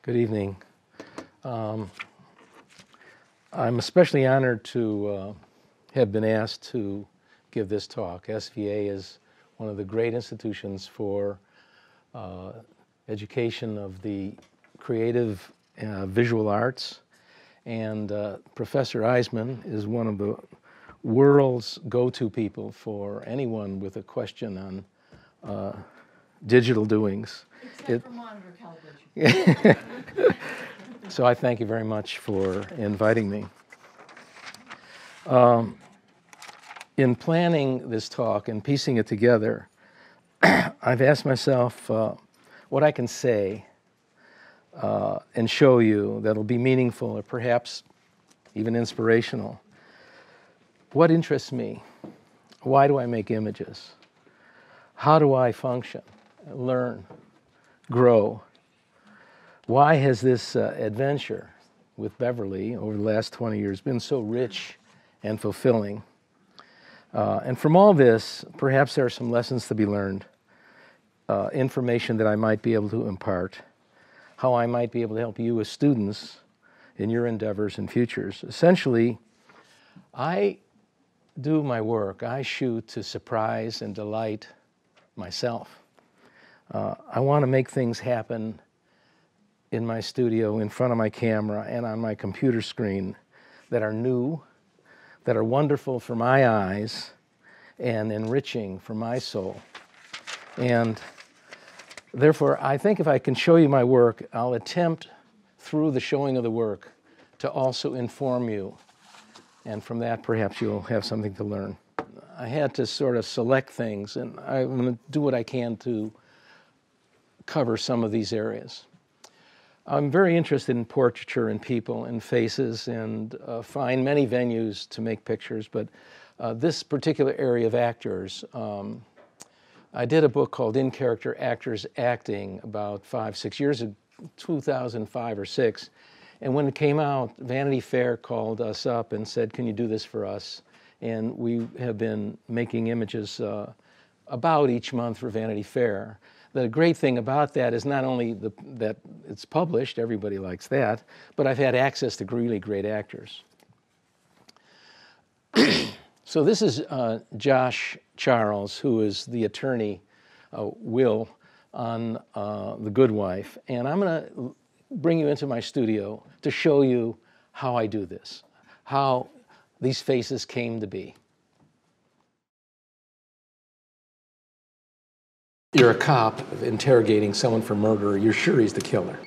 Good evening. I'm especially honored to have been asked to give this talk. SVA is one of the great institutions for education of the creative visual arts, and Professor Eisman is one of the world's go-to people for anyone with a question on digital doings. Except for monitor calibration. So I thank you very much for inviting me. In planning this talk and piecing it together, I've asked myself what I can say and show you that'll be meaningful or perhaps even inspirational. What interests me? Why do I make images? How do I function, learn, grow? Why has this adventure with Beverly over the last 20 years been so rich and fulfilling? And from all this, perhaps there are some lessons to be learned, information that I might be able to impart, how I might be able to help you as students in your endeavors and futures. Essentially, I do my work, I shoot to surprise and delight myself. I want to make things happen in my studio, in front of my camera, and on my computer screen that are new, that are wonderful for my eyes, and enriching for my soul. And therefore, I think if I can show you my work, I'll attempt through the showing of the work to also inform you. And from that, perhaps you'll have something to learn. I had to sort of select things, and I'm going to do what I can to cover some of these areas. I'm very interested in portraiture and people and faces, and find many venues to make pictures, but this particular area of actors, I did a book called In Character Actors Acting about 5-6 years ago, 2005 or 6, and when it came out, Vanity Fair called us up and said, can you do this for us? And we have been making images about each month for Vanity Fair. The great thing about that is not only that it's published, everybody likes that, but I've had access to really great actors. So this is Josh Charles, who is the attorney, Will, on The Good Wife. And I'm going to bring you into my studio to show you how I do this, how these faces came to be. You're a cop interrogating someone for murder. You're sure he's the killer.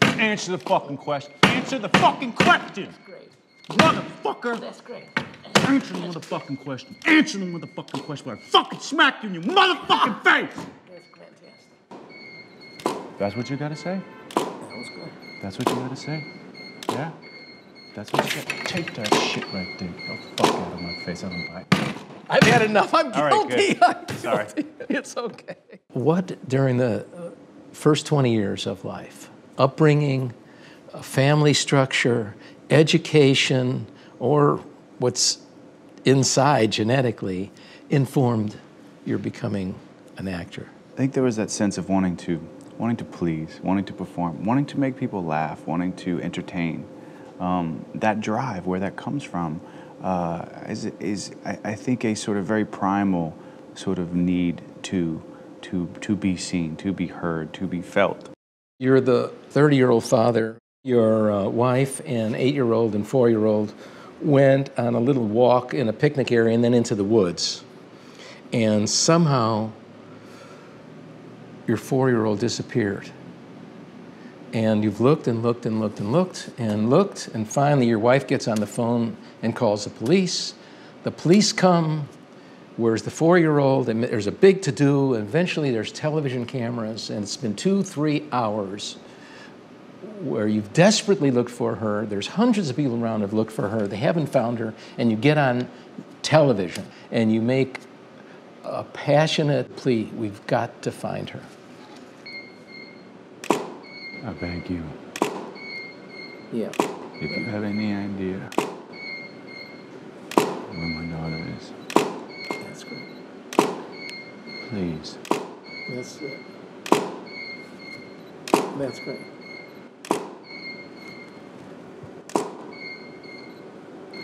Answer the fucking question. Answer the fucking question! That's great. Motherfucker! That's great. Answer the motherfucking question. Answer the motherfucking question. I fucking smack you in your motherfucking face! That's fantastic. That's what you gotta say? That was good. That's what you gotta say? Yeah? That's what you gotta... Take that shit right there. Get the fuck out of my face. I don't buy it. I've had enough. I'm guilty. All right, good. I'm Sorry. guilty. It's okay. What during the first 20 years of life, upbringing, family structure, education, or what's inside genetically, informed your becoming an actor? I think there was that sense of wanting to please, wanting to perform, wanting to make people laugh, wanting to entertain. That drive, where that comes from, is I think a sort of very primal sort of need to be seen, to be heard, to be felt. You're the 30-year-old father. Your wife and 8-year-old and 4-year-old went on a little walk in a picnic area and then into the woods. And somehow your 4-year-old disappeared. And you've looked and looked and looked and looked and looked, and finally your wife gets on the phone and calls the police. The police come. Where's the 4-year-old? And there's a big to-do, and eventually there's television cameras, and it's been 2-3 hours where you've desperately looked for her. There's hundreds of people around who have looked for her. They haven't found her, and you get on television, and you make a passionate plea. We've got to find her. I beg you, Yeah. if you have any idea where my daughter is, That's great. please That's it. That's great.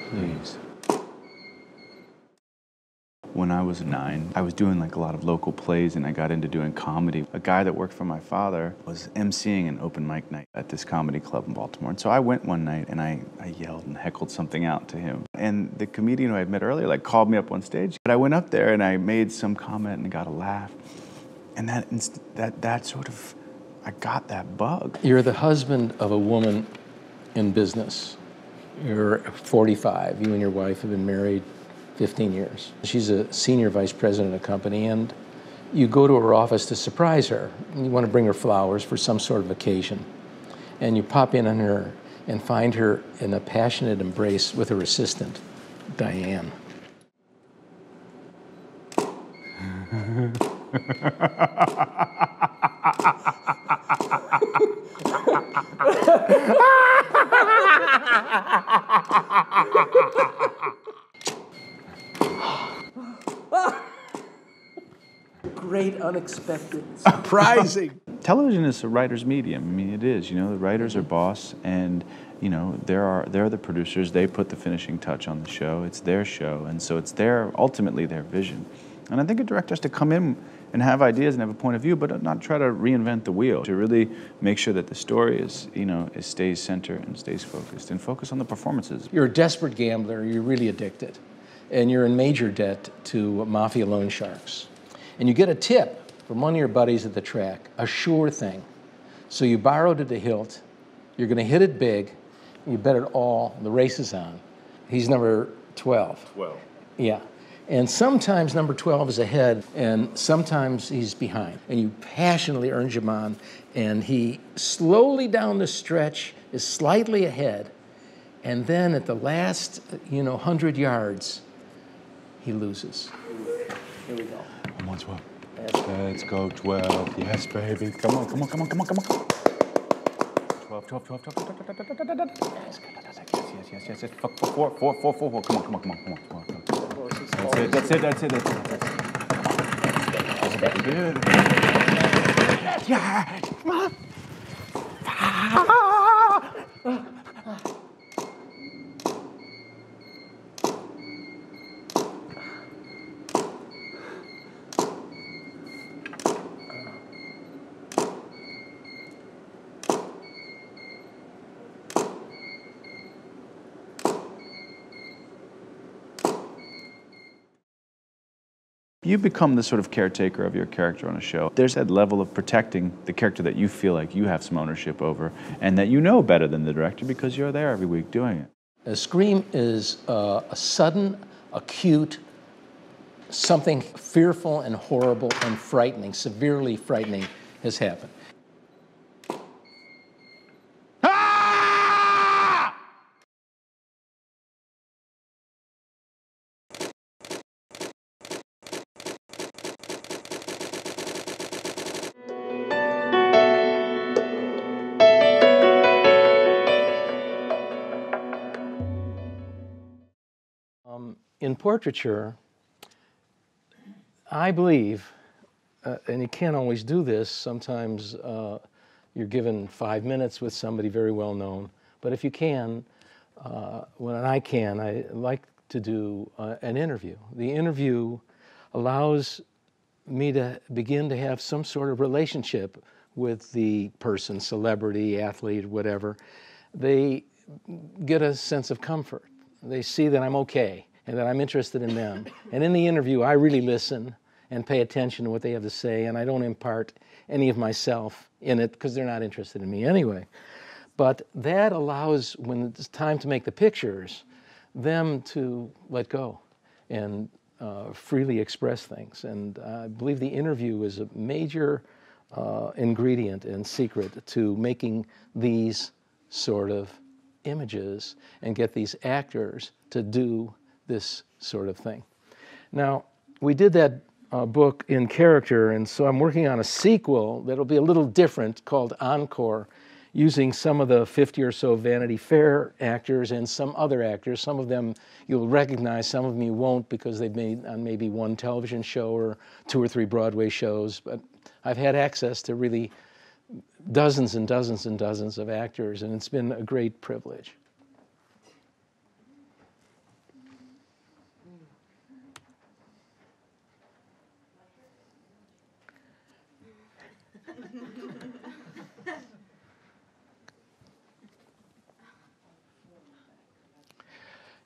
Please. When I was 9, I was doing like a lot of local plays and I got into doing comedy. A guy that worked for my father was emceeing an open mic night at this comedy club in Baltimore. And so I went one night and I yelled and heckled something out to him. And the comedian who I had met earlier like called me up on stage. But I went up there and I made some comment and got a laugh. And that sort of, I got that bug. You're the husband of a woman in business. You're 45. You and your wife have been married 15 years. She's a senior vice president of a company, and you go to her office to surprise her. You want to bring her flowers for some sort of occasion. And you pop in on her and find her in a passionate embrace with her assistant, Diane. Great, unexpected, surprising. Television is a writer's medium. I mean, it is. You know, the writers are boss, and you know they're the producers. They put the finishing touch on the show. It's their show, and so it's ultimately their vision. And I think a director has to come in and have ideas and have a point of view, but not try to reinvent the wheel. To really make sure that the story is, it stays center and stays focused, and focus on the performances. You're a desperate gambler. You're really addicted, and you're in major debt to mafia loan sharks. And you get a tip from one of your buddies at the track, a sure thing. So you borrowed it to hilt. You're going to hit it big. You bet it all. The race is on. He's number 12. 12. Yeah. And sometimes number 12 is ahead, and sometimes he's behind. And you passionately urge him on, and he slowly down the stretch is slightly ahead. And then at the last, 100 yards, he loses. Here we go. I'm on 12. Let's go 12. Yes, baby. Come on. 12. Yes. Four. Come on. That's it. Yeah. You become the sort of caretaker of your character on a show. There's that level of protecting the character that you feel like you have some ownership over, and that you know better than the director because you're there every week doing it. A scream is a sudden, acute, something fearful and horrible and frightening, severely frightening has happened. In portraiture, I believe, and you can't always do this, sometimes you're given 5 minutes with somebody very well known, but if you can, when I can, I like to do an interview. The interview allows me to begin to have some sort of relationship with the person, celebrity, athlete, whatever. They get a sense of comfort. They see that I'm okay and that I'm interested in them. And in the interview, I really listen and pay attention to what they have to say, and I don't impart any of myself in it because they're not interested in me anyway. But that allows, when it's time to make the pictures, them to let go and freely express things. And I believe the interview is a major ingredient and secret to making these sort of images and get these actors to do this sort of thing. Now, we did that book in character, and so I'm working on a sequel that'll be a little different called ENCORE, using some of the 50 or so Vanity Fair actors and some other actors. Some of them you'll recognize, some of them you won't because they've made on maybe one television show or 2 or 3 Broadway shows. But I've had access to really dozens and dozens and dozens of actors, and it's been a great privilege.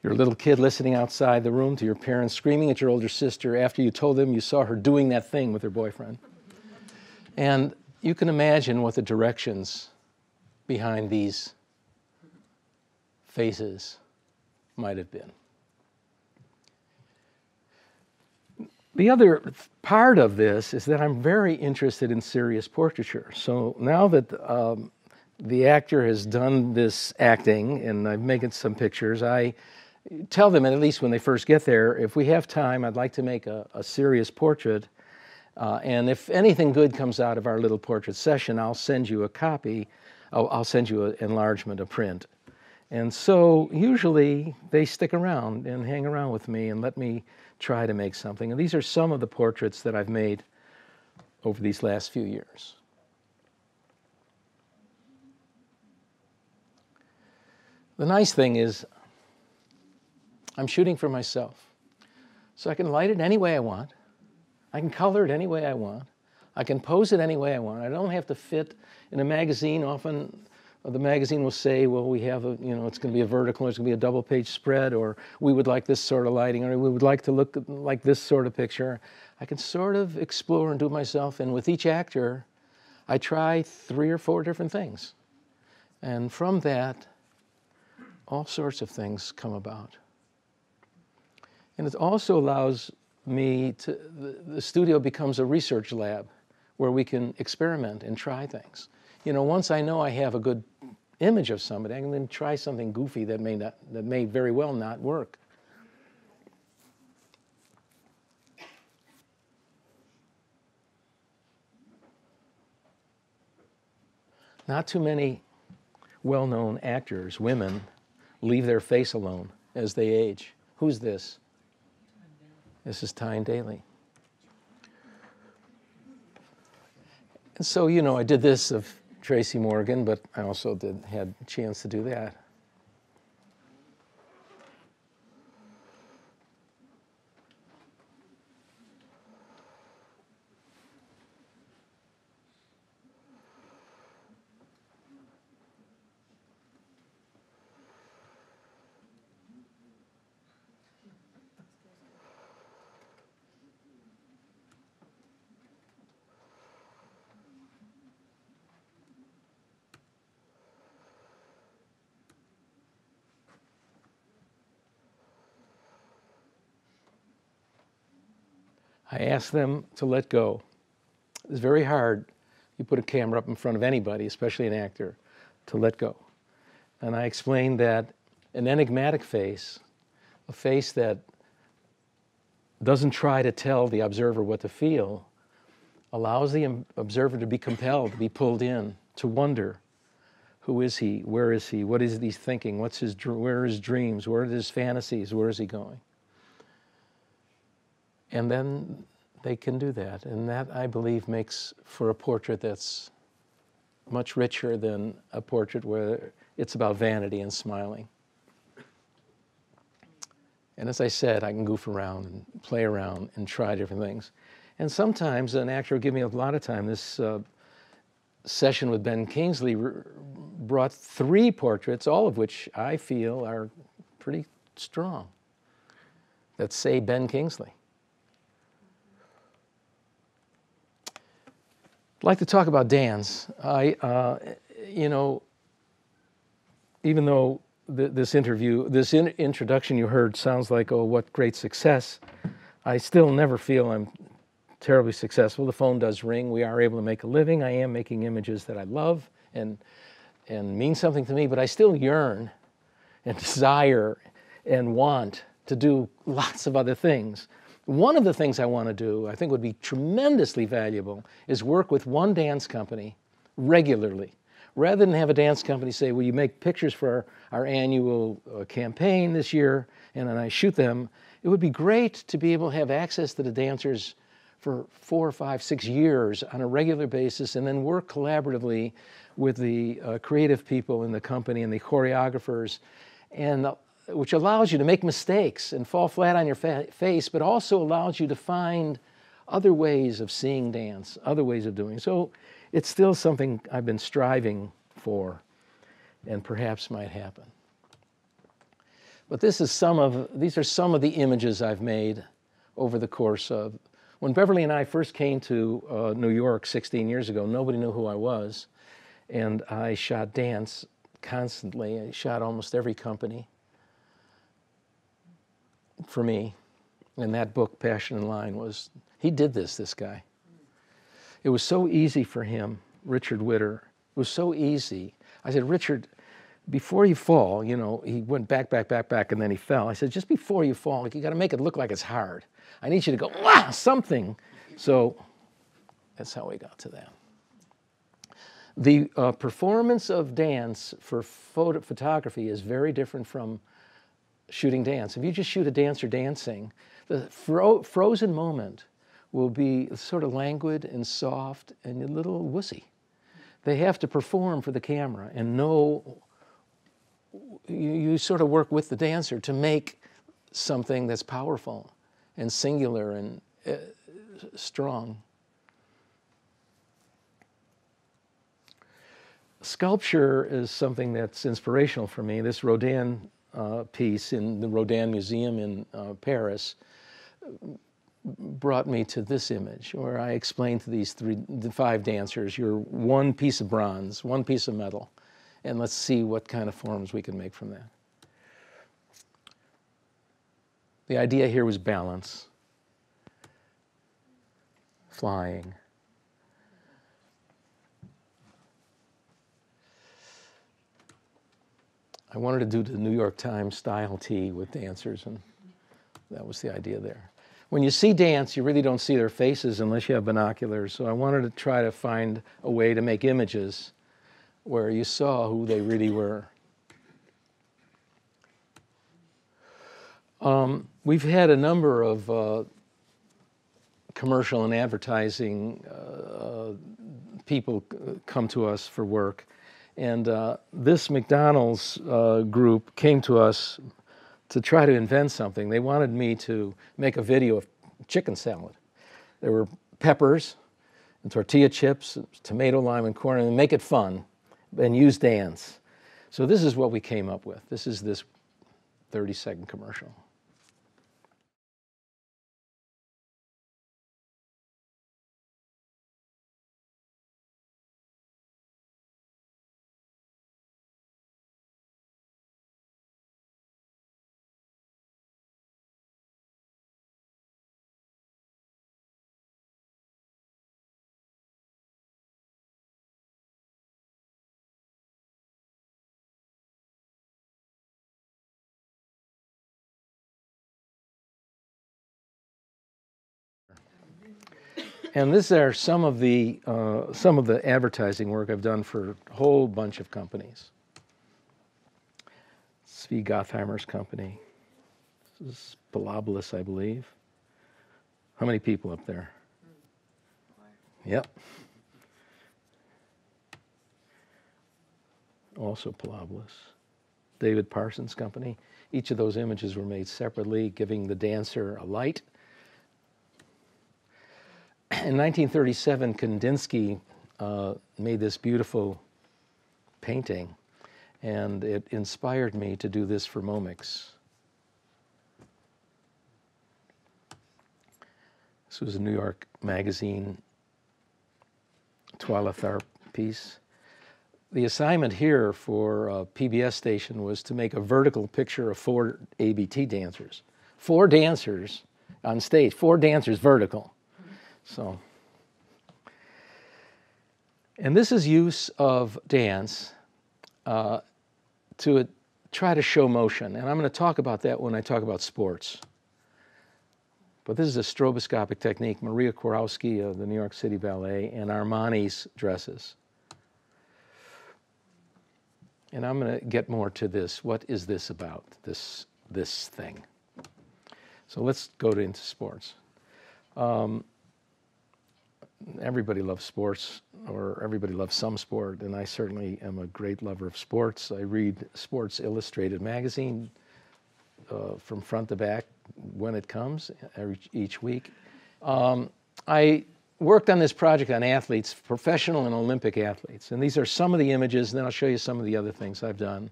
You're a little kid listening outside the room to your parents screaming at your older sister after you told them you saw her doing that thing with her boyfriend. And you can imagine what the directions behind these faces might have been. The other part of this is that I'm very interested in serious portraiture. So now that the actor has done this acting and I'm making some pictures, I tell them, at least when they first get there, if we have time, I'd like to make a serious portrait. And if anything good comes out of our little portrait session, I'll send you a copy. I'll send you an enlargement, a print. And so usually they stick around and hang around with me and let me try to make something. And these are some of the portraits that I've made over these last few years. The nice thing is I'm shooting for myself. So I can light it any way I want. I can color it any way I want. I can pose it any way I want. I don't have to fit in a magazine. Often the magazine will say, well, we have a, it's going to be a vertical, or it's going to be a double page spread, or we would like this sort of lighting, or we would like to look like this sort of picture. I can sort of explore and do it myself. And with each actor, I try 3 or 4 different things. And from that, all sorts of things come about. And it also allows me to, the studio becomes a research lab where we can experiment and try things. Once I know I have a good image of somebody, I can then try something goofy that may very well not work. Not too many well-known actors, women, leave their face alone as they age. Who's this? This is Tyne Daly. And so, I did this of Tracy Morgan, but I also had a chance to do that. I asked them to let go. It's very hard. You put a camera up in front of anybody, especially an actor, to let go. And I explained that an enigmatic face, a face that doesn't try to tell the observer what to feel, allows the observer to be compelled, to be pulled in, to wonder, who is he? Where is he? What is he thinking? Where are his dreams? Where are his fantasies? Where is he going? And then they can do that. And that, I believe, makes for a portrait that's much richer than a portrait where it's about vanity and smiling. And as I said, I can goof around and play around and try different things. And sometimes an actor will give me a lot of time. This session with Ben Kingsley brought 3 portraits, all of which I feel are pretty strong, that say Ben Kingsley. I'd like to talk about dance. Even though this introduction you heard sounds like, oh, what great success, I still never feel I'm terribly successful. The phone does ring. We are able to make a living. I am making images that I love and mean something to me, but I still yearn and desire and want to do lots of other things. One of the things I want to do, I think would be tremendously valuable, is work with one dance company regularly. Rather than have a dance company say, well, you make pictures for our annual campaign this year, and then I shoot them, it would be great to be able to have access to the dancers for 4 or 5, 6 years on a regular basis, and then work collaboratively with the creative people in the company and the choreographers, and which allows you to make mistakes and fall flat on your face, but also allows you to find other ways of seeing dance, other ways of doing. So it's still something I've been striving for and perhaps might happen. But these are some of the images I've made over the course of, when Beverly and I first came to New York 16 years ago, nobody knew who I was, and I shot dance constantly. I shot almost every company for me. And that book, Passion in Line, was, he did this guy. It was so easy for him, Richard Witter. It was so easy. I said, Richard, before you fall, you know, he went back, and then he fell. I said, just before you fall, like, you got to make it look like it's hard. I need you to go, wow, something. So that's how we got to that. The performance of dance for photography is very different from shooting dance. If you just shoot a dancer dancing, the frozen moment will be sort of languid and soft and a little wussy. They have to perform for the camera and know, you sort of work with the dancer to make something that's powerful and singular and strong. Sculpture is something that's inspirational for me. This Rodin piece in the Rodin Museum in Paris brought me to this image where I explained to the 5 dancers, you're one piece of bronze, one piece of metal, and let's see what kind of forms we can make from that. The idea here was balance, flying. I wanted to do the New York Times style tee with dancers, and that was the idea there. When you see dance, you really don't see their faces unless you have binoculars, so I wanted to try to find a way to make images where you saw who they really were. We've had a number of commercial and advertising people come to us for work. And this McDonald's group came to us to try to invent something. They wanted me to make a video of chicken salad. There were peppers and tortilla chips, tomato, lime, and corn, and make it fun and use dance. So this is what we came up with. This is this 30-second commercial. And these are some of the advertising work I've done for a whole bunch of companies. Svi Gottheimer's company. This is Pilobolus, I believe. How many people up there? Yep. Also Pilobolus. David Parsons' company. Each of those images were made separately, giving the dancer a light. In 1937, Kandinsky made this beautiful painting, and it inspired me to do this for Momix. This was a New York Magazine Toile Tharp piece. The assignment here for a PBS station was to make a vertical picture of 4 ABT dancers. 4 dancers on stage, 4 dancers vertical. So, and this is use of dance to try to show motion. And I'm going to talk about that when I talk about sports. But this is a stroboscopic technique, Maria Kurowski of the New York City Ballet and Armani's dresses. And I'm going to get more to this. What is this about, this thing? So let's go into sports. everybody loves sports, or everybody loves some sport, and I certainly am a great lover of sports. I read Sports Illustrated magazine from front to back when it comes each week. I worked on this project on athletes, professional and Olympic athletes, and these are some of the images, and then I'll show you some of the other things I've done.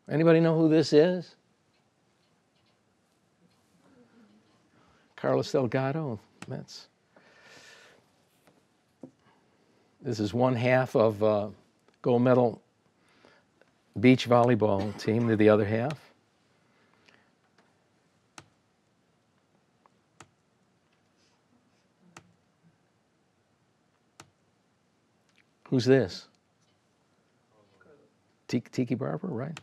Anybody know who this is? Carlos Delgado, this is one half of gold medal beach volleyball team to the other half. Who's this? Tiki Barber, right?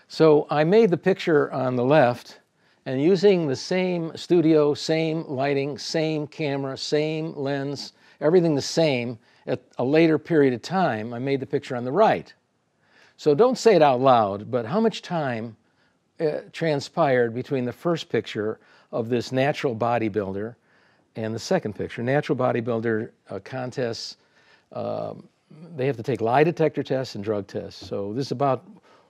So I made the picture on the left, and using the same studio, same lighting, same camera, same lens, everything the same, at a later period of time, I made the picture on the right. So don't say it out loud, but how much time transpired between the first picture of this natural bodybuilder and the second picture? Natural bodybuilder contests, they have to take lie detector tests and drug tests. So this is about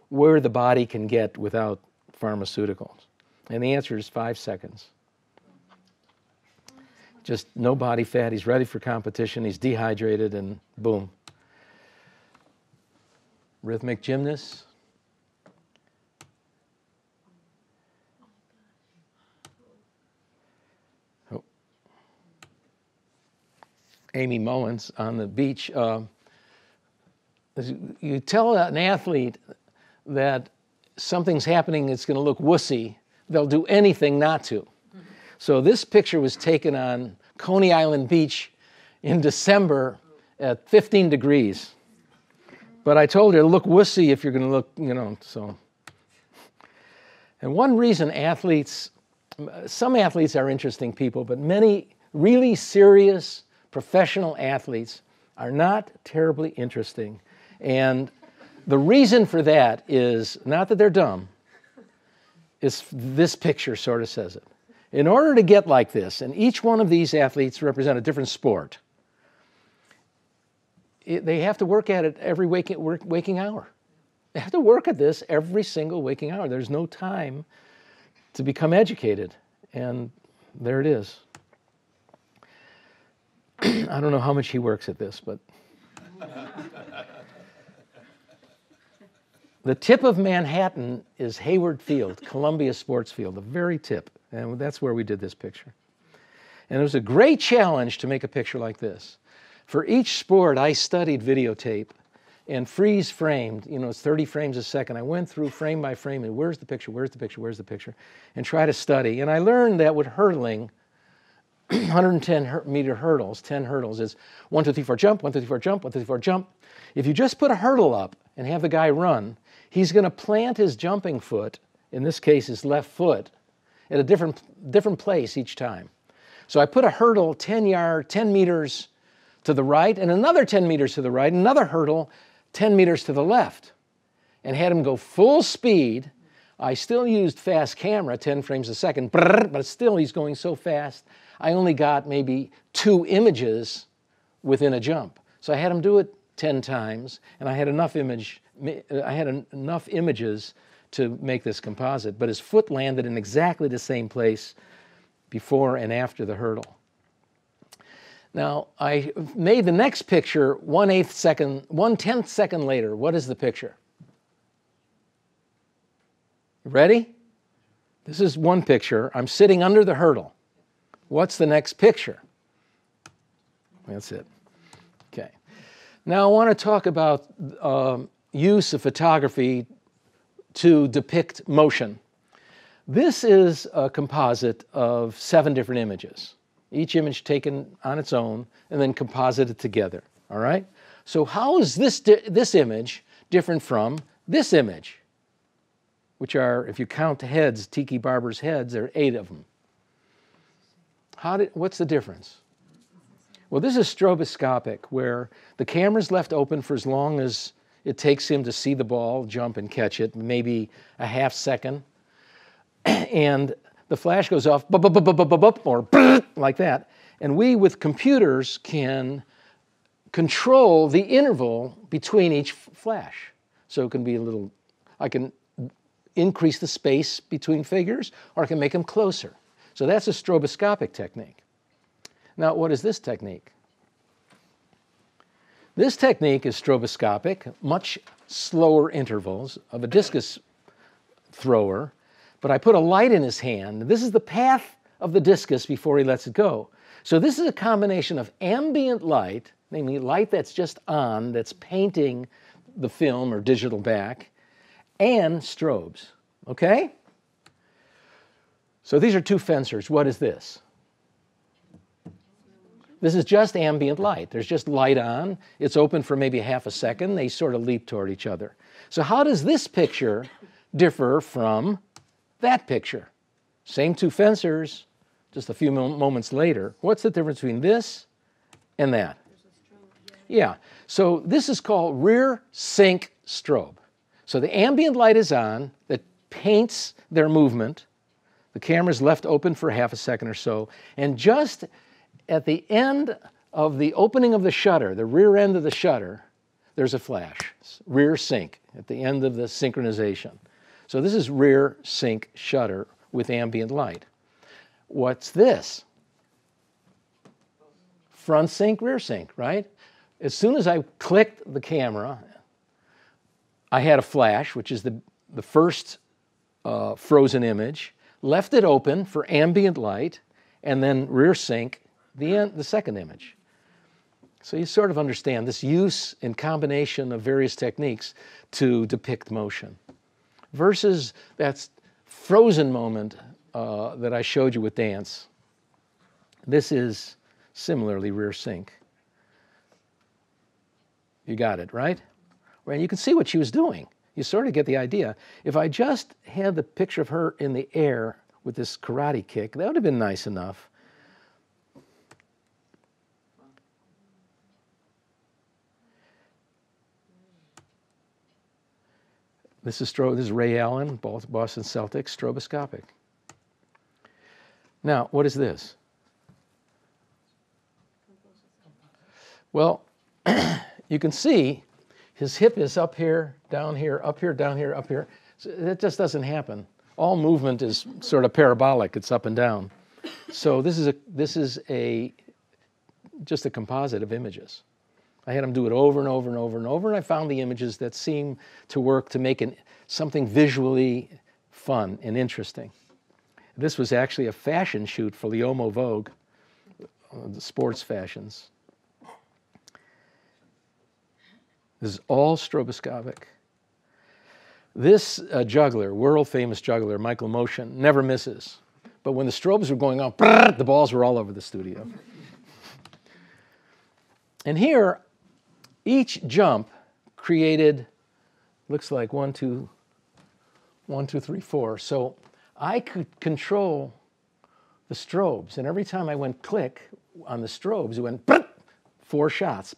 where the body can get without pharmaceuticals. And the answer is 5 seconds. Just no body fat, he's ready for competition, he's dehydrated, and boom. Rhythmic gymnast. Oh. Amy Mullins on the beach. You tell an athlete that something's happening that's going to look wussy, they'll do anything not to. So this picture was taken on Coney Island Beach in December at 15 degrees. But I told her, look wussy if you're going to look, you know, so. And one reason some athletes are interesting people, but many really serious professional athletes are not terribly interesting. And the reason for that is not that they're dumb, it's this picture sort of says it. In order to get like this, and each one of these athletes represent a different sport, they have to work at it every waking hour. They have to work at this every single waking hour. There's no time to become educated, and there it is. I don't know how much he works at this, but the tip of Manhattan is Hayward Field, Columbia Sports Field, the very tip. And that's where we did this picture. And it was a great challenge to make a picture like this. For each sport, I studied videotape and freeze framed, you know, it's 30 frames a second. I went through frame by frame and where's the picture, where's the picture, where's the picture, and try to study. And I learned that with hurdling, 110-meter hurdles, 10 hurdles is 1, 2, 3, 4, jump, 1, 2, 3, 4, jump, 1, 2, 3, 4, jump. If you just put a hurdle up and have the guy run, he's going to plant his jumping foot, in this case his left foot, at a different place each time. So I put a hurdle 10 meters to the right, and another 10 meters to the right, another hurdle 10 meters to the left, and had him go full speed. I still used fast camera, 10 frames a second, but still he's going so fast, I only got maybe 2 images within a jump. So I had him do it 10 times, and I had enough images to make this composite, but his foot landed in exactly the same place before and after the hurdle. Now, I made the next picture 1/10 second later. What is the picture? Ready? This is one picture. I'm sitting under the hurdle. What's the next picture? That's it. Okay. Now, I want to talk about use of photography to depict motion. This is a composite of 7 different images, each image taken on its own and then composited together, all right? So how is this image different from this image, which are, if you count the heads, Tiki Barber's heads, there are 8 of them. What's the difference? Well, this is stroboscopic, where the camera's left open for as long as it takes him to see the ball, jump and catch it, maybe a half second. And the flash goes off, or like that. And we, with computers, can control the interval between each flash. So it can be a little, I can increase the space between figures, or I can make them closer. So that's a stroboscopic technique. Now, what is this technique? This technique is stroboscopic, much slower intervals of a discus thrower, but I put a light in his hand. This is the path of the discus before he lets it go. So this is a combination of ambient light, namely light that's just on, that's painting the film or digital back, and strobes, okay? So these are two fencers. What is this? This is just ambient light. There's just light on. It's open for maybe half a second. They sort of leap toward each other. So how does this picture differ from that picture? Same two fencers, just a few moments later. What's the difference between this and that? Yeah, so this is called rear sync strobe. So the ambient light is on that paints their movement. The camera's left open for half a second or so, and just at the end of the opening of the shutter, the rear end of the shutter, there's a flash, rear sync, at the end of the synchronization. So this is rear sync shutter with ambient light. What's this? Front sync, rear sync, right? As soon as I clicked the camera, I had a flash, which is the first frozen image, left it open for ambient light, and then rear sync the second image. So you sort of understand this use in combination of various techniques to depict motion versus that frozen moment that I showed you with dance. This is similarly rear sync. You got it, right? And you can see what she was doing. You sort of get the idea. If I just had the picture of her in the air with this karate kick, that would have been nice enough. This is Ray Allen, Boston Celtics, stroboscopic. Now, what is this? Well, you can see his hip is up here, down here, up here, down here, up here. So that just doesn't happen. All movement is sort of parabolic. It's up and down. So this is just a composite of images. I had him do it over and over and over and over, and I found the images that seem to work to make something visually fun and interesting. This was actually a fashion shoot for Leomo Vogue, the sports fashions. This is all stroboscopic. This juggler, world-famous juggler, Michael Motion, never misses. But when the strobes were going on, the balls were all over the studio. And here, each jump created, looks like 1, 2, 3, 4. So I could control the strobes. And every time I went click on the strobes, it went 4 shots.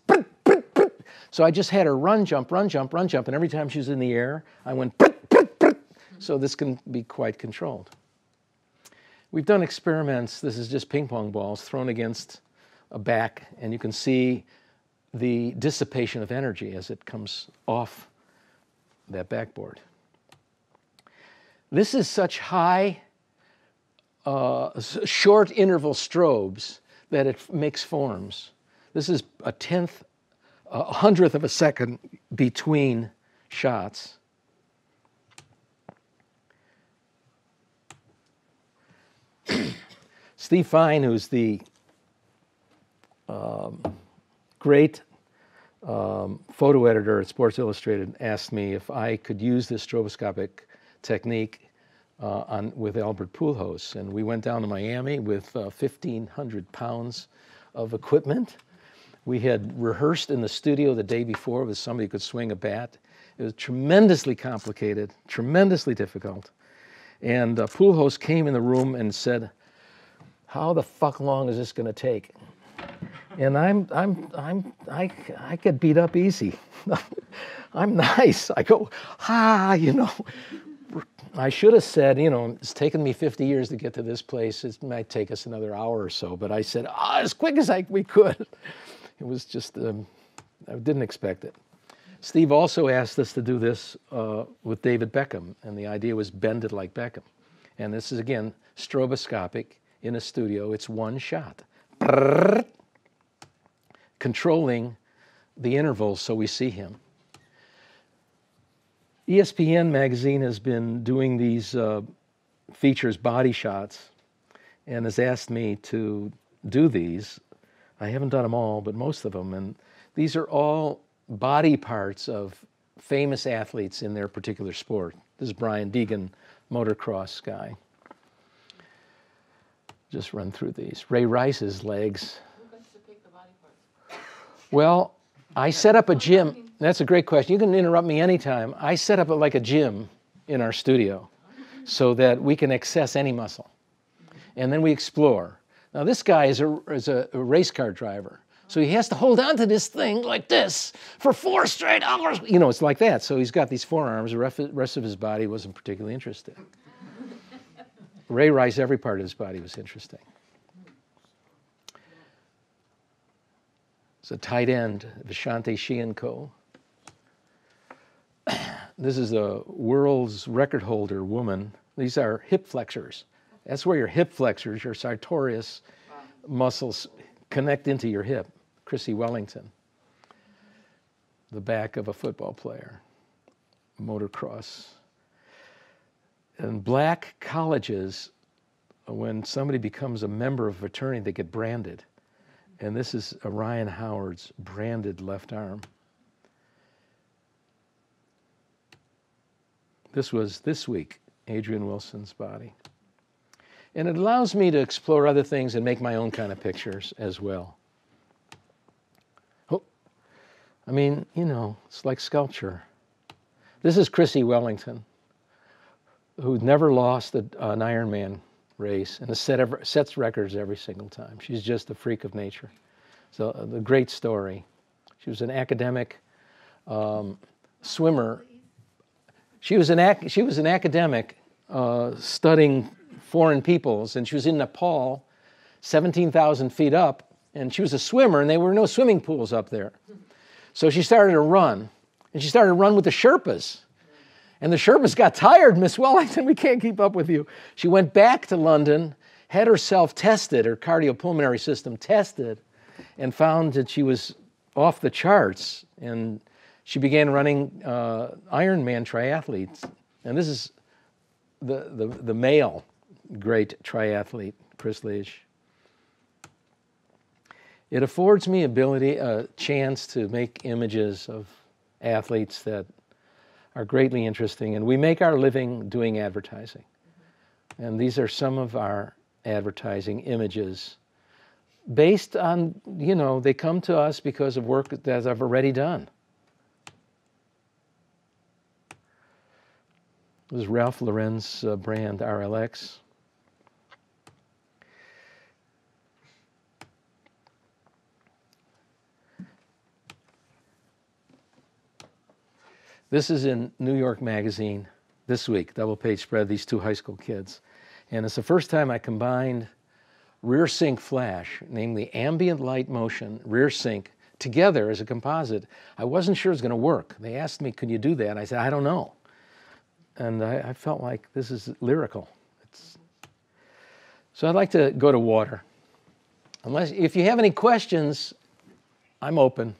So I just had her run, jump, run, jump, run, jump. And every time she was in the air, I went. So this can be quite controlled. We've done experiments. This is just ping pong balls thrown against a back. And you can see the dissipation of energy as it comes off that backboard. This is such high, short interval strobes that it makes forms. This is a 100th of a second between shots. Steve Fine, who's the great photo editor at Sports Illustrated, asked me if I could use this stroboscopic technique with Albert Pujols. And we went down to Miami with 1,500 pounds of equipment. We had rehearsed in the studio the day before with somebody who could swing a bat. It was tremendously complicated, tremendously difficult. And Pujols came in the room and said, "How the fuck long is this going to take?" And I get beat up easy. I'm nice. I go, you know, I should have said, you know, it's taken me 50 years to get to this place. It might take us another hour or so. But I said, as quick as we could. It was just, I didn't expect it. Steve also asked us to do this with David Beckham. And the idea was bend it like Beckham. And this is, again, stroboscopic in a studio. It's one shot. Controlling the intervals so we see him. ESPN magazine has been doing these features, body shots, and has asked me to do these. I haven't done them all, but most of them. And these are all body parts of famous athletes in their particular sport. This is Brian Deegan, motocross guy. Just run through these. Ray Rice's legs. Who gets to pick the body parts? Well, I set up a gym. That's a great question. You can interrupt me anytime. I set up like a gym in our studio so that we can access any muscle. And then we explore. Now, this guy is a race car driver. So he has to hold on to this thing like this for 4 straight hours. You know, it's like that. So he's got these forearms. The rest of his body wasn't particularly interesting. Ray Rice, every part of his body was interesting. It's a tight end, Vishanti Shianko. This is a world's record holder woman. These are hip flexors. That's where your hip flexors, your sartorius muscles connect into your hip. Chrissy Wellington. The back of a football player. Motocross. In black colleges, when somebody becomes a member of a fraternity, they get branded. And this is Orion Howard's branded left arm. This was this week, Adrian Wilson's body. And it allows me to explore other things and make my own kind of pictures as well. Oh, I mean, you know, it's like sculpture. This is Chrissy Wellington, who never lost an Ironman race and sets records every single time. She's just a freak of nature. So the great story. She was an academic swimmer. She was an academic studying foreign peoples, and she was in Nepal, 17,000 feet up, and she was a swimmer, and there were no swimming pools up there. So she started to run, and she started to run with the Sherpas. And the Sherpas got tired. Miss Wellington, we can't keep up with you. She went back to London, had herself tested, her cardiopulmonary system tested, and found that she was off the charts. And she began running Ironman triathletes. And this is the male great triathlete, Chris Leach. It affords me a chance to make images of athletes that are greatly interesting, and we make our living doing advertising. And these are some of our advertising images based on, you know, they come to us because of work that I've already done. This is Ralph Lauren's brand, RLX. This is in New York Magazine this week, double page spread, these 2 high school kids. And it's the first time I combined rear sync flash, namely ambient light motion, rear sync, together as a composite. I wasn't sure it was going to work. They asked me, could you do that? And I said, I don't know. And I felt like this is lyrical. So I'd like to go to water. If you have any questions, I'm open.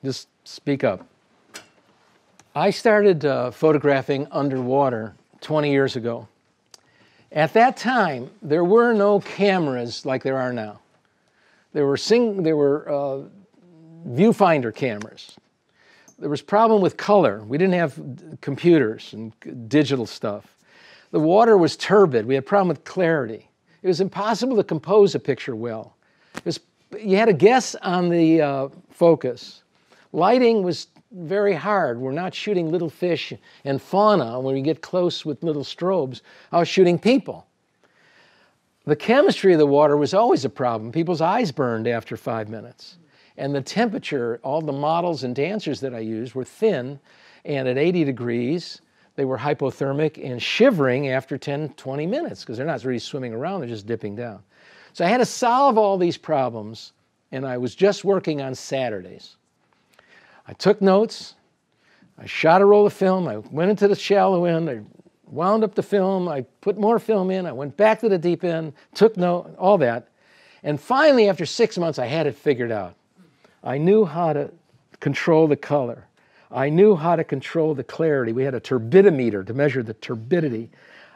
Just speak up. I started photographing underwater 20 years ago. At that time, there were no cameras like there are now. There were viewfinder cameras. There was a problem with color. We didn't have computers and digital stuff. The water was turbid. We had a problem with clarity. It was impossible to compose a picture well. You had to guess on the focus. Lighting was very hard. We're not shooting little fish and fauna when we get close with little strobes. I was shooting people. The chemistry of the water was always a problem. People's eyes burned after 5 minutes. And the temperature, all the models and dancers that I used were thin, and at 80 degrees, they were hypothermic and shivering after 10, 20 minutes because they're not really swimming around, they're just dipping down. So I had to solve all these problems, and I was just working on Saturdays. I took notes, I shot a roll of film, I went into the shallow end, I wound up the film, I put more film in, I went back to the deep end, took note, all that. And finally, after 6 months, I had it figured out. I knew how to control the color. I knew how to control the clarity. We had a turbidimeter to measure the turbidity.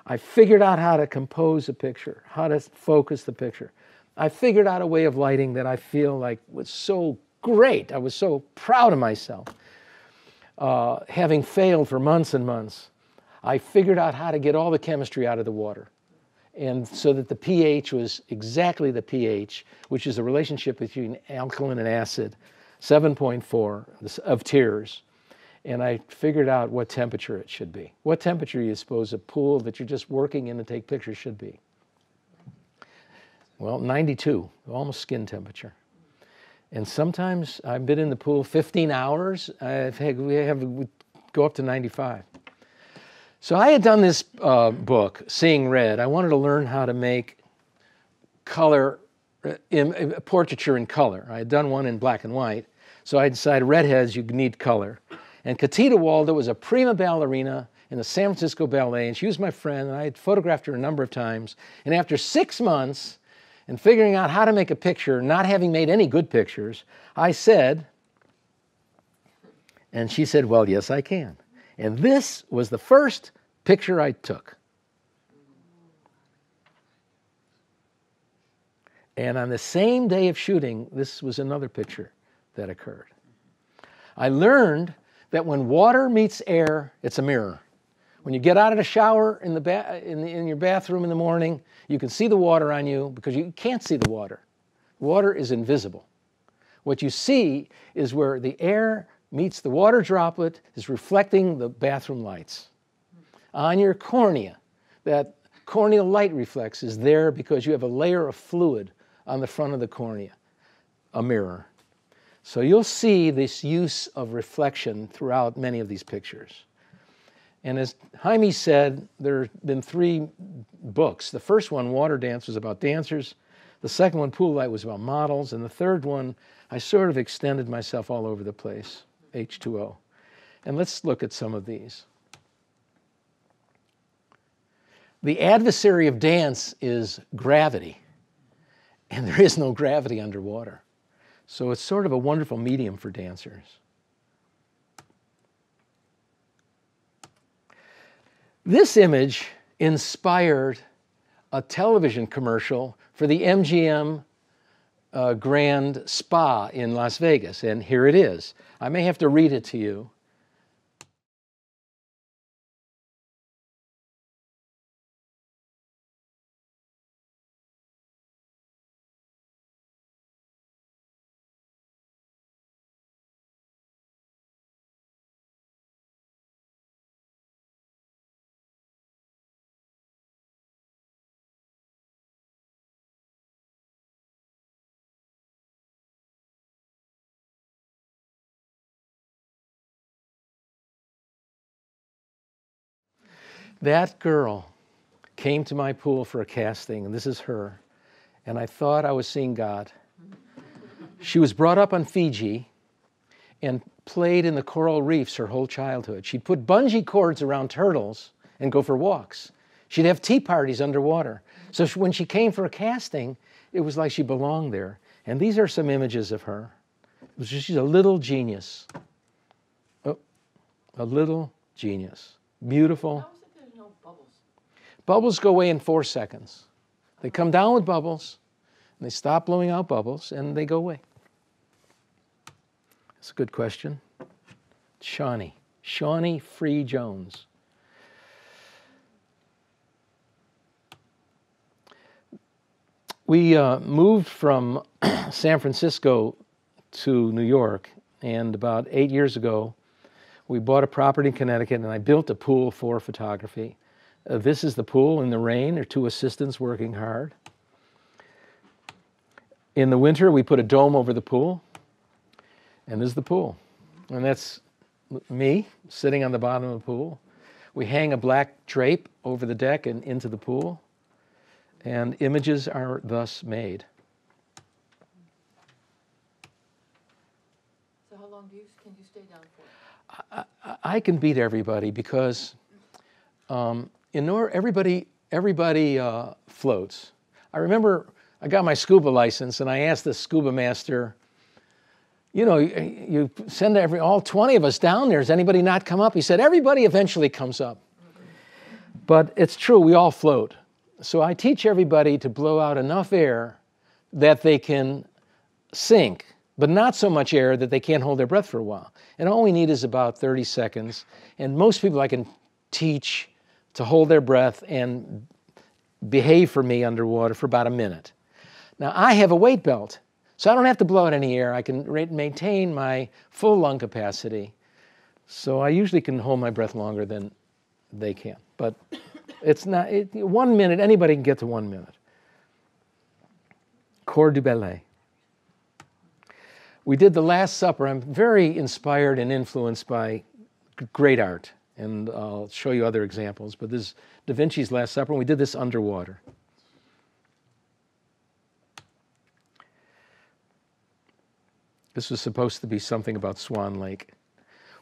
I figured out how to compose a picture, how to focus the picture. I figured out a way of lighting that I feel like was so great. I was so proud of myself. Having failed for months and months, I figured out how to get all the chemistry out of the water. And so that the pH was exactly the pH, which is a relationship between alkaline and acid, 7.4 of tears. And I figured out what temperature it should be. What temperature you suppose a pool that you're just working in to take pictures should be? Well, 92, almost skin temperature. And sometimes I've been in the pool 15 hours. We go up to 95. So I had done this book, Seeing Red. I wanted to learn how to make color, portraiture in color. I had done one in black and white. So I decided redheads, you need color. And Katita Waldo was a prima ballerina in the San Francisco Ballet, and she was my friend, and I had photographed her a number of times. And after 6 months, and figuring out how to make a picture, not having made any good pictures, I said, and she said, well, yes, I can. And this was the first picture I took. And on the same day of shooting, this was another picture that occurred. I learned that when water meets air, it's a mirror. When you get out of the shower in your bathroom in the morning, you can see the water on you because you can't see the water. Water is invisible. What you see is where the air meets the water droplet is reflecting the bathroom lights. On your cornea, that corneal light reflex is there because you have a layer of fluid on the front of the cornea, a mirror. So you'll see this use of reflection throughout many of these pictures. And as Jaime said, there have been 3 books. The first one, Water Dance, was about dancers. The second one, Pool Light, was about models. And the third one, I sort of extended myself all over the place, H2O. And let's look at some of these. The adversary of dance is gravity. And there is no gravity underwater. So it's sort of a wonderful medium for dancers. This image inspired a television commercial for the MGM Grand Spa in Las Vegas, and here it is. I may have to read it to you. That girl came to my pool for a casting, and this is her, and I thought I was seeing God. She was brought up on Fiji and played in the coral reefs her whole childhood. She'd put bungee cords around turtles and go for walks. She'd have tea parties underwater. So when she came for a casting, it was like she belonged there. And these are some images of her. She's a little genius. Oh, a little genius. Beautiful. There's no bubbles. Bubbles go away in 4 seconds. They come down with bubbles, and they stop blowing out bubbles, and they go away. That's a good question. Shawnee Free Jones. We moved from San Francisco to New York, and about 8 years ago, we bought a property in Connecticut, and I built a pool for photography. This is the pool in the rain. There are 2 assistants working hard. In the winter, we put a dome over the pool, and this is the pool. And that's me sitting on the bottom of the pool. We hang a black drape over the deck and into the pool, and images are thus made. So how long can you stay down for? I can beat everybody because everybody floats. I remember I got my scuba license and I asked the scuba master, you know, you send all 20 of us down there. Does anybody not come up? He said, everybody eventually comes up. But it's true, we all float. So I teach everybody to blow out enough air that they can sink, but not so much air that they can't hold their breath for a while. And all we need is about 30 seconds. And most people I can teach to hold their breath and behave for me underwater for about a minute. Now, I have a weight belt, so I don't have to blow out any air. I can maintain my full lung capacity. So I usually can hold my breath longer than they can. But it's not, 1 minute, anybody can get to 1 minute. Corps du ballet. We did The Last Supper. I'm very inspired and influenced by great art, and I'll show you other examples. But this is Da Vinci's Last Supper, and we did this underwater. This was supposed to be something about Swan Lake.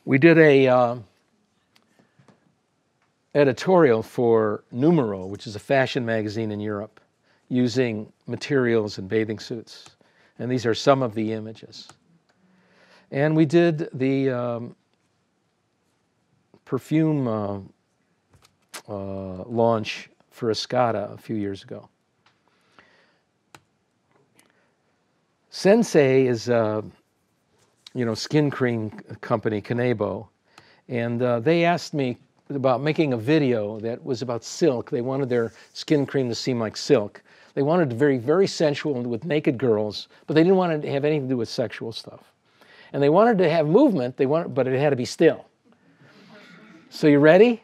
We did a editorial for Numero, which is a fashion magazine in Europe, using materials and bathing suits. And these are some of the images. And we did the perfume launch for Escada a few years ago. Sensei is a skin cream company, Kanebo, and they asked me about making a video that was about silk. They wanted their skin cream to seem like silk. They wanted it very, very sensual with naked girls, but they didn't want it to have anything to do with sexual stuff. And they wanted to have movement, but it had to be still. So you ready?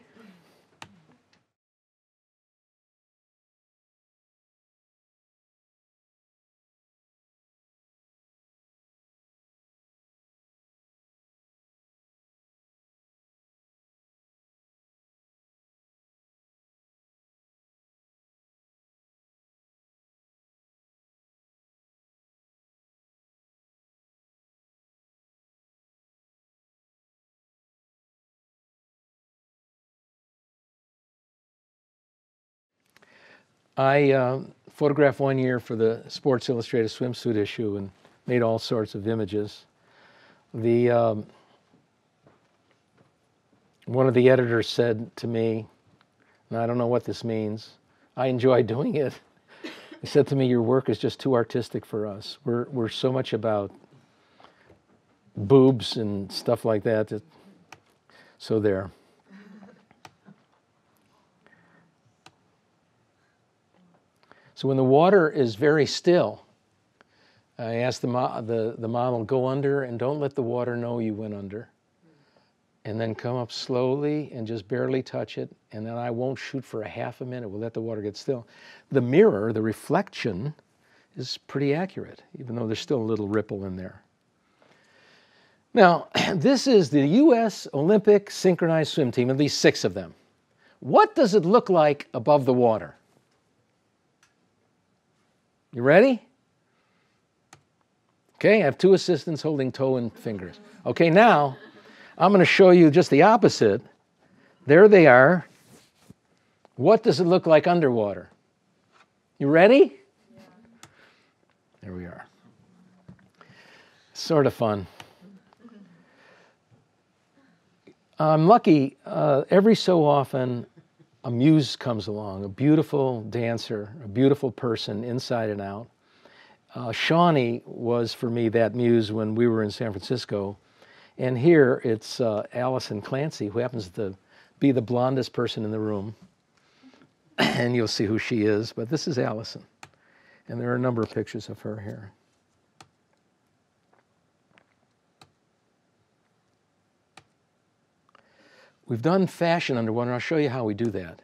I photographed 1 year for the Sports Illustrated swimsuit issue and made all sorts of images. One of the editors said to me, and I don't know what this means, I enjoy doing it. He said to me, your work is just too artistic for us. We're so much about boobs and stuff like that. So there. So when the water is very still, I asked the model, go under and don't let the water know you went under. And then come up slowly and just barely touch it. And then I won't shoot for a half a minute. We'll let the water get still. The mirror, the reflection, is pretty accurate, even though there's still a little ripple in there. Now, this is the U.S. Olympic synchronized swim team, at least 6 of them. What does it look like above the water? You ready? Okay, I have 2 assistants holding toe and fingers. Okay, now I'm going to show you just the opposite. There they are. What does it look like underwater? You ready? Yeah. There we are. Sort of fun. I'm lucky, every so often a muse comes along, a beautiful dancer, a beautiful person inside and out. Shawnee was for me that muse when we were in San Francisco. And here it's Allison Clancy, who happens to be the blondest person in the room. And you'll see who she is, but this is Allison. And there are a number of pictures of her here. We've done fashion underwater, and I'll show you how we do that.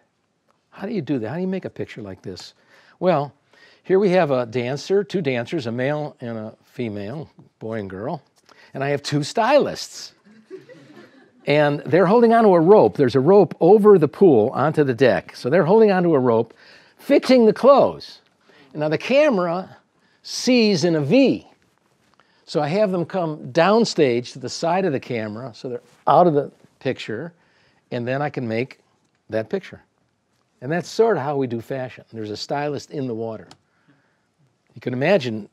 How do you do that? How do you make a picture like this? Well, here we have a dancer, 2 dancers, a male and a female, boy and girl. And I have 2 stylists. And they're holding onto a rope. There's a rope over the pool onto the deck. So they're holding onto a rope, fixing the clothes. Now the camera sees in a V. So I have them come downstage to the side of the camera, so they're out of the picture, and then I can make that picture. And that's sort of how we do fashion. There's a stylist in the water. You can imagine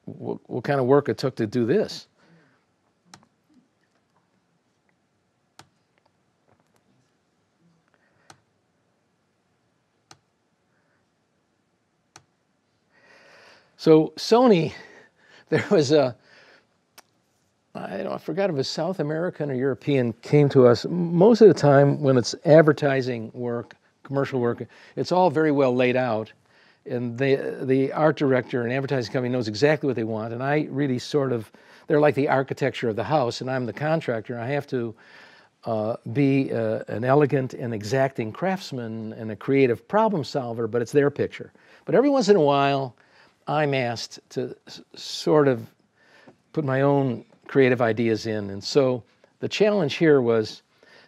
what kind of work it took to do this. So Sony, there was I forgot if it was South American or European, came to us. Most of the time when it's advertising work, commercial work, it's all very well laid out. And the art director and advertising company knows exactly what they want. And I really they're like the architecture of the house, and I'm the contractor. I have to be an elegant and exacting craftsman and a creative problem solver, but it's their picture. But every once in a while, I'm asked to sort of put my own creative ideas in. And so the challenge here was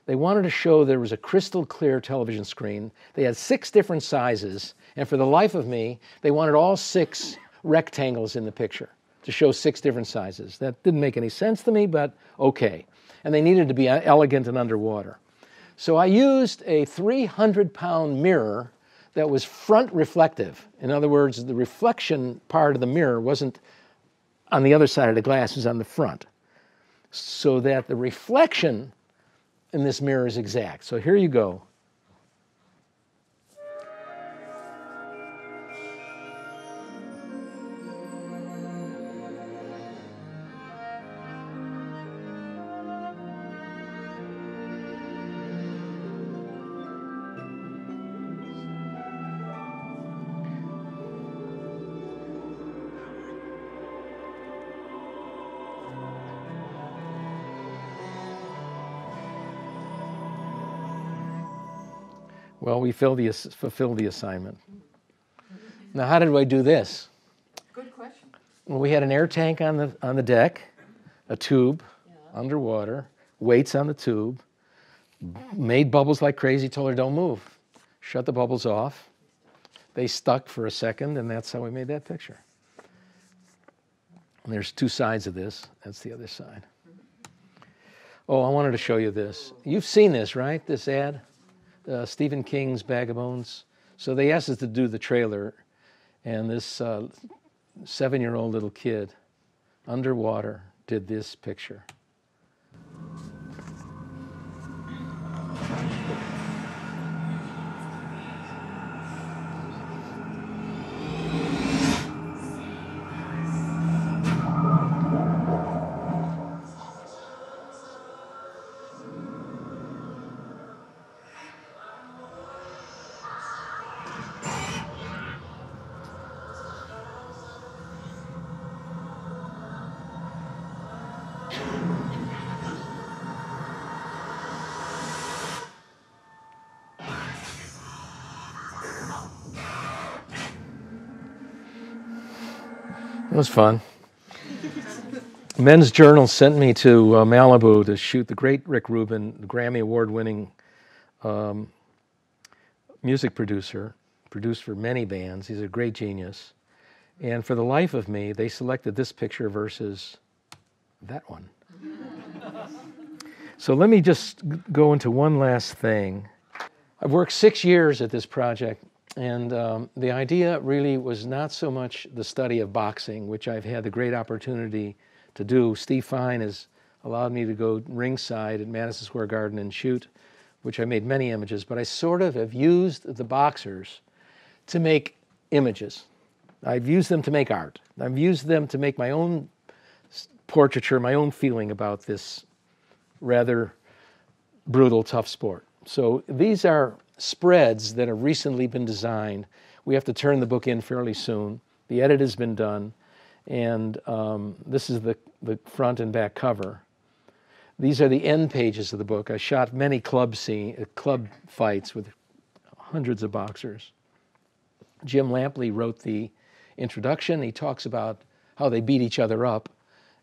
they wanted to show there was a crystal clear television screen. They had 6 different sizes. And for the life of me, they wanted all 6 rectangles in the picture to show 6 different sizes. That didn't make any sense to me, but okay. And they needed to be elegant and underwater. So I used a 300-pound mirror that was front reflective. In other words, the reflection part of the mirror wasn't on the other side of the glass, it was on the front. So that the reflection in this mirror is exact. So here you go. Well, we fulfilled the assignment. Now, how did I do this? Good question. Well, we had an air tank on the deck, a tube underwater, weights on the tube, made bubbles like crazy, told her don't move. Shut the bubbles off. They stuck for a second, and that's how we made that picture. And there's 2 sides of this. That's the other side. Oh, I wanted to show you this. You've seen this, right? This ad? Stephen King's Bag of Bones. So they asked us to do the trailer, and this 7-year-old little kid underwater did this picture. It was fun. Men's Journal sent me to Malibu to shoot the great Rick Rubin, the Grammy Award-winning music producer, produced for many bands. He's a great genius. And for the life of me, they selected this picture versus that one. So let me just go into one last thing. I've worked 6 years at this project. And the idea really was not so much the study of boxing, which I've had the great opportunity to do. Steve Fine has allowed me to go ringside at Madison Square Garden and shoot, which I made many images, but I sort of have used the boxers to make images. I've used them to make art. I've used them to make my own portraiture, my own feeling about this rather brutal, tough sport. So these are spreads that have recently been designed. We have to turn the book in fairly soon. The edit has been done, and this is the front and back cover. These are the end pages of the book. I shot many club fights with hundreds of boxers. Jim Lampley wrote the introduction. He talks about how they beat each other up,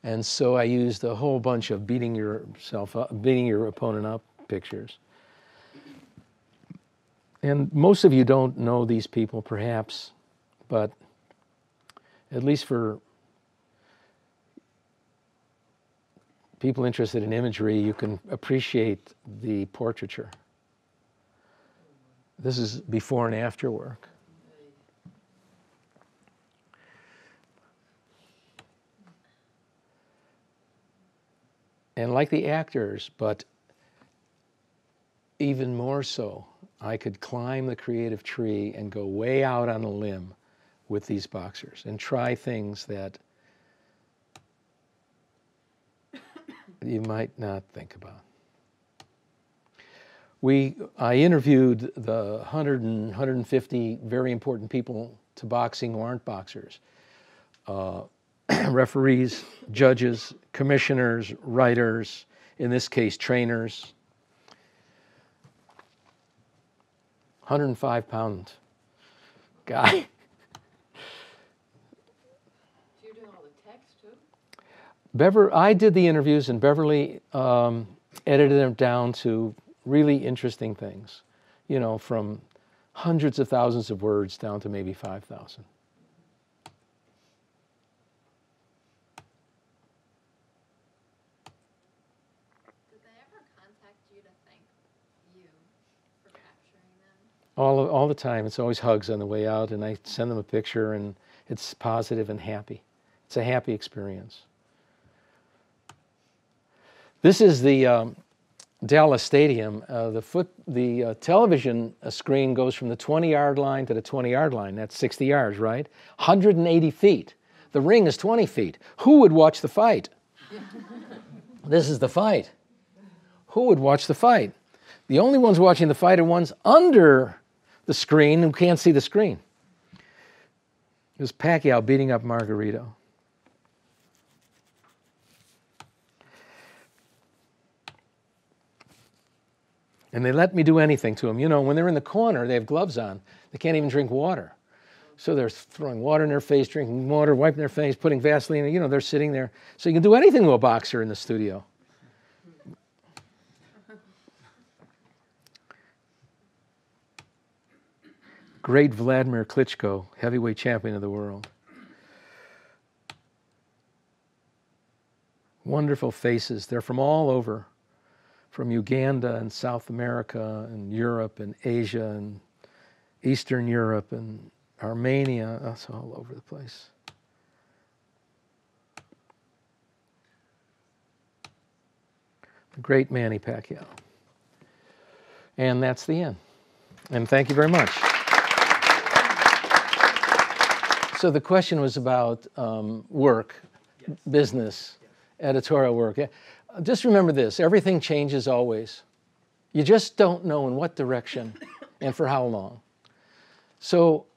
And so I used a whole bunch of beating your opponent up pictures. And most of you don't know these people, perhaps, but at least for people interested in imagery, you can appreciate the portraiture. This is before and after work. And like the actors, but even more so, I could climb the creative tree and go way out on a limb with these boxers and try things that you might not think about. I interviewed the 100 and 150 very important people to boxing who aren't boxers. Referees, judges, commissioners, writers, in this case, trainers. 105-pound guy. You're doing all the text too? I did the interviews, and Beverly edited them down to really interesting things, you know, from hundreds of thousands of words down to maybe 5,000. Did they ever contact you to thank you for capturing them? All the time. It's always hugs on the way out, and I send them a picture, and it's positive and happy. It's a happy experience. This is the Dallas Stadium. The television screen goes from the 20-yard line to the 20-yard line. That's 60 yards, right? 180 feet. The ring is 20 feet. Who would watch the fight? This is the fight. Who would watch the fight? The only ones watching the fight are ones under the screen who can't see the screen. It was Pacquiao beating up Margarito. And they let me do anything to them. You know, when they're in the corner, they have gloves on. They can't even drink water. So they're throwing water in their face, drinking water, wiping their face, putting Vaseline, you know, they're sitting there. So you can do anything to a boxer in the studio. Great Vladimir Klitschko, heavyweight champion of the world. Wonderful faces. They're from all over. From Uganda and South America and Europe and Asia and Eastern Europe and Armenia. That's all over the place. The great Manny Pacquiao. And that's the end. And thank you very much. So the question was about work, yes. Business, yes. Editorial work. Just remember this, everything changes always. You just don't know in what direction and for how long. So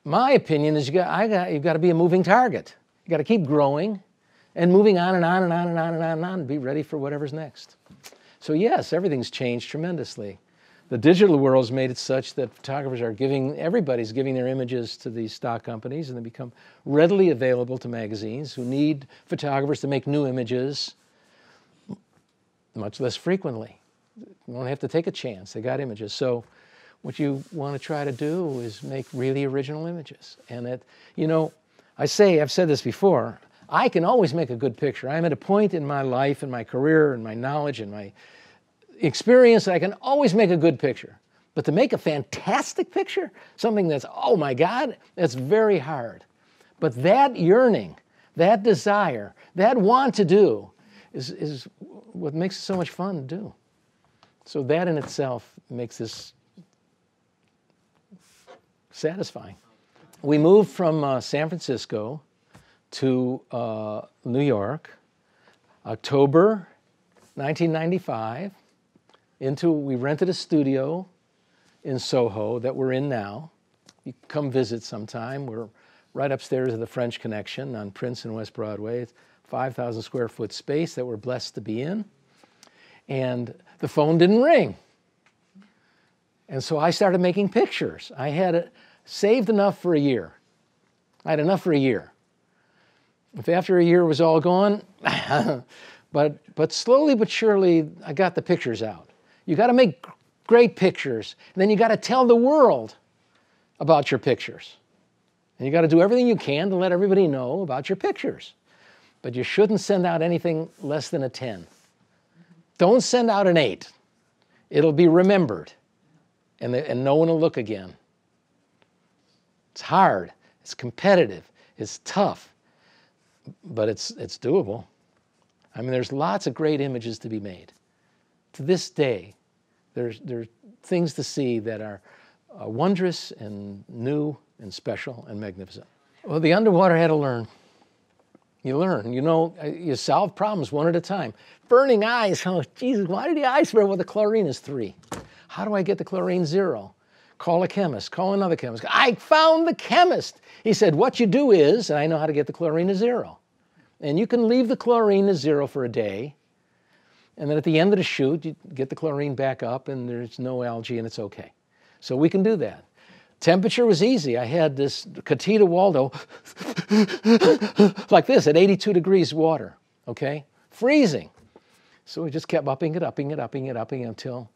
my opinion is you've got to be a moving target. You've got to keep growing and moving on and on and on and on and on and on and be ready for whatever's next. So yes, everything's changed tremendously. The digital world's made it such that photographers are everybody's giving their images to these stock companies, and they become readily available to magazines who need photographers to make new images much less frequently. You don't have to take a chance. They got images. So what you want to try to do is make really original images. And that, you know, I've said this before, I can always make a good picture. I'm at a point in my life and my career and my knowledge and my experience that I can always make a good picture. But to make a fantastic picture, something that's, oh my God, that's very hard. But that yearning, that desire, that want to do is what makes it so much fun to do. So that in itself makes this satisfying. We moved from San Francisco to New York, October 1995. We rented a studio in Soho that we're in now. You can come visit sometime. We're right upstairs of the French Connection on Prince and West Broadway. It's 5,000 square foot space that we're blessed to be in. And the phone didn't ring. And so I started making pictures. I had saved enough for a year. I had enough for a year If after a year it was all gone, but slowly but surely I got the pictures out. You got to make great pictures, and then you got to tell the world about your pictures. And you got to do everything you can to let everybody know about your pictures. But you shouldn't send out anything less than a 10. Don't send out an 8. It'll be remembered, and no one will look again. It's hard, it's competitive, it's tough, but it's doable. I mean, there's lots of great images to be made. To this day, there's things to see that are wondrous and new and special and magnificent. Well, the underwater had to learn. You learn, you know, you solve problems one at a time. Burning eyes, oh, Jesus, why did the eyes burn? Well, the chlorine is 3. How do I get the chlorine 0? Call a chemist, call another chemist. I found the chemist. He said, what you do is, and I know how to get the chlorine to 0. And you can leave the chlorine to 0 for a day, and then at the end of the shoot, you get the chlorine back up and there's no algae and it's okay. So we can do that. Temperature was easy. I had this Catita Waldo like this at 82 degrees water, okay? Freezing. So we just kept upping it until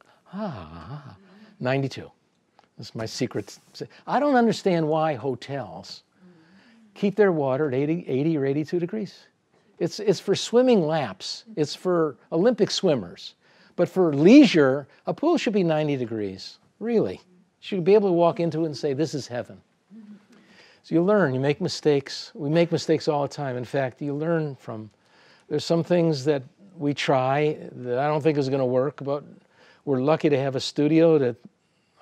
92. That's my secret. I don't understand why hotels keep their water at 80 or 82 degrees. It's for swimming laps. It's for Olympic swimmers. But for leisure, a pool should be 90 degrees, really. You should be able to walk into it and say, this is heaven. So you learn, you make mistakes. We make mistakes all the time. In fact, you learn from, there's some things that we try that I don't think is going to work, but we're lucky to have a studio that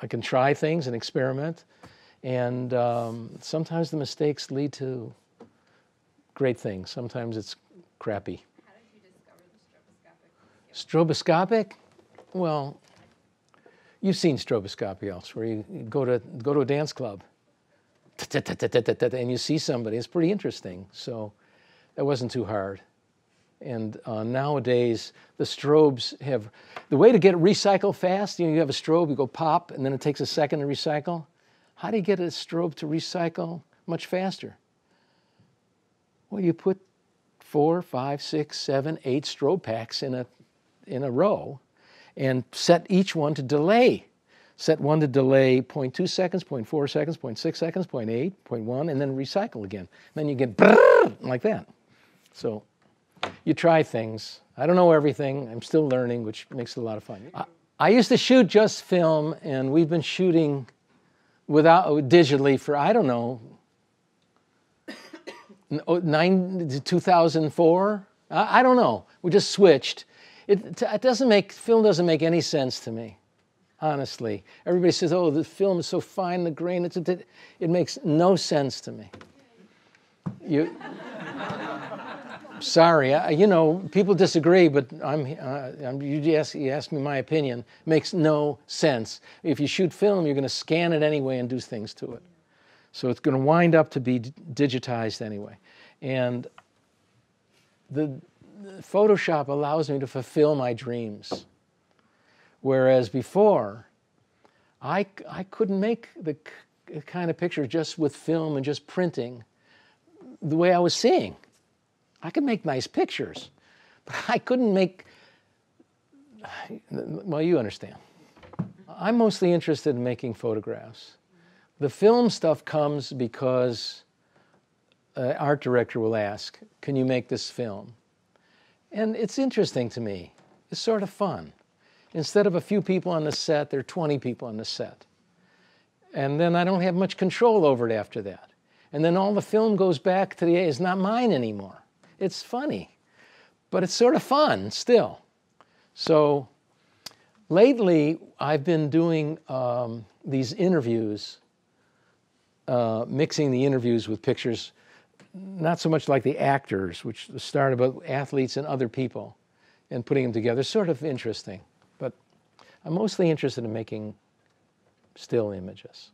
I can try things and experiment. And sometimes the mistakes lead to great things. Sometimes it's crappy. How did you discover the stroboscopic? Stroboscopic? Well, you've seen stroboscopy elsewhere. You go to a dance club, and you see somebody. It's pretty interesting. So that wasn't too hard. And nowadays, the strobes have, the way to get it recycled fast, you know, you have a strobe, you go pop, and then it takes a second to recycle. How do you get a strobe to recycle much faster? Well, you put 4, 5, 6, 7, 8 strobe packs in a row and set each one to delay. Set one to delay 0.2 seconds, 0.4 seconds, 0.6 seconds, 0.8, 0.1, and then recycle again. Then you get like that. So you try things. I don't know everything. I'm still learning, which makes it a lot of fun. I used to shoot just film, and we've been shooting digitally for, I don't know, 2004? I don't know. We just switched. Film doesn't make any sense to me, honestly. Everybody says, oh, the film is so fine, the grain, it makes no sense to me. Sorry, you know, people disagree, but you ask me my opinion. It makes no sense. If you shoot film, you're going to scan it anyway and do things to it. So it's going to wind up to be digitized anyway. And the Photoshop allows me to fulfill my dreams. Whereas before, I couldn't make the kind of picture just with film and just printing the way I was seeing. I could make nice pictures, but I couldn't make, well, you understand. I'm mostly interested in making photographs. The film stuff comes because an art director will ask, can you make this film? And it's interesting to me. It's sort of fun. Instead of a few people on the set, there are 20 people on the set. And then I don't have much control over it after that. And then all the film goes back to it's not mine anymore. It's funny, but it's sort of fun still. So lately, I've been doing these interviews, mixing the interviews with pictures, not so much like the actors, which started about athletes and other people, and putting them together. Sort of interesting, but I'm mostly interested in making still images.